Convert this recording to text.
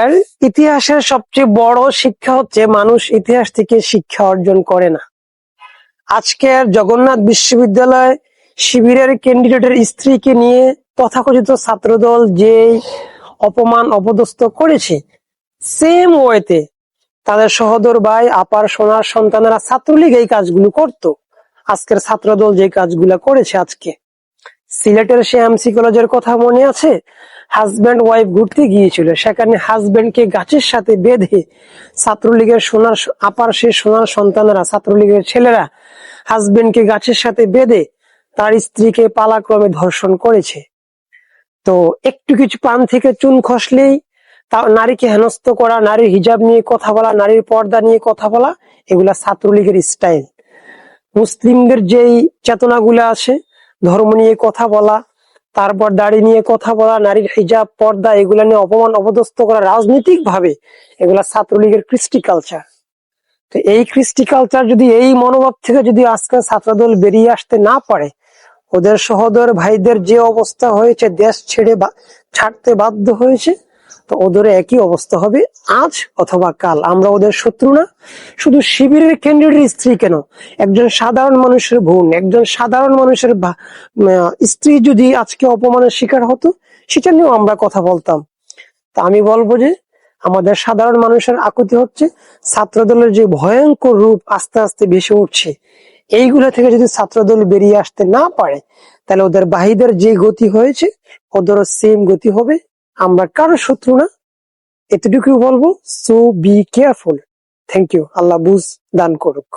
আর ইতিহাসের সবচেয়ে বড় শিক্ষা হচ্ছে মানুষ ইতিহাস থেকে শিক্ষা অর্জন করে না। আজকের জগন্নাথ বিশ্ববিদ্যালয় শিবিরের ক্যান্ডিডেটের স্ত্রীকে নিয়ে তথাকথিত ছাত্রদল যে অপমান অপদস্থ করেছে, সেম ওয়েতে তাদের সহোদর ভাই আপার সোনার সন্তানেরা ছাত্রলীগ এই কাজগুলো করত। আজকের ছাত্রদল যে কাজগুলো করেছে, আজকে সিলেটের সে এমসি কলেজের কথা মনে আছে? হাজব্যান্ড ওয়াইফ ঘুরতে গিয়েছিল, সেখানে হাজব্যান্ডকে গাছের সাথে বেঁধে ছাত্রলীগের আপার সে সোনার সন্তানেরা, ছাত্রলীগের ছেলেরা হাজব্যান্ডকে গাছের সাথে বেঁধে তার স্ত্রীকে পালাক্রমে ধর্ষণ করেছে। তো একটু কিছু পান থেকে চুন খসলেই নারীকে হেনস্থ করা, নারীর হিজাব নিয়ে কথা বলা, নারীর পর্দা নিয়ে কথা বলা, এগুলা ছাত্রলীগের স্টাইল। মুসলিমদের যেই চেতনাগুলো আছে, ধর্ম নিয়ে কথা বলা, তারপর দাড়ি নিয়ে কথা বলা, নারীর হিজাব পর্দা এগুলা নিয়ে অপমান অপদস্থ করা রাজনৈতিক ভাবে, এগুলা ছাত্রলীগের কৃষ্টি কালচার। তো এই কৃষ্টি কালচার যদি, এই মনোভাব থেকে যদি আজকে ছাত্রদল বেরিয়ে আসতে না পারে, ওদের সহোদর ভাইদের যে অবস্থা হয়েছে, দেশ ছাড়তে বাধ্য হয়েছে, তো ওদের একই অবস্থা হবে আজ অথবা কাল। আমরা ওদের শত্রু না। শুধু শিবিরের ক্যান্ডিডেট স্ত্রী কেন, একজন সাধারণ মানুষের বোন, একজন সাধারণ মানুষের স্ত্রী যদি আজকে অপমানের শিকার হতো, সেটা নিয়েও আমরা কথা বলতাম। তা আমি বলবো যে আমাদের সাধারণ মানুষের আকুতি হচ্ছে ছাত্রদলের যে ভয়ঙ্কর রূপ আস্তে আস্তে ভেসে উঠছে, এইগুলা থেকে যদি ছাত্রদল বেরিয়ে আসতে না পারে, তাহলে ওদের বাহিদের যে গতি হয়েছে ওদেরও সেম গতি হবে। আমরা কারো শত্রু না, এতটুকু বলবো। So be careful. Thank you. Allah বুঝ দান করুক।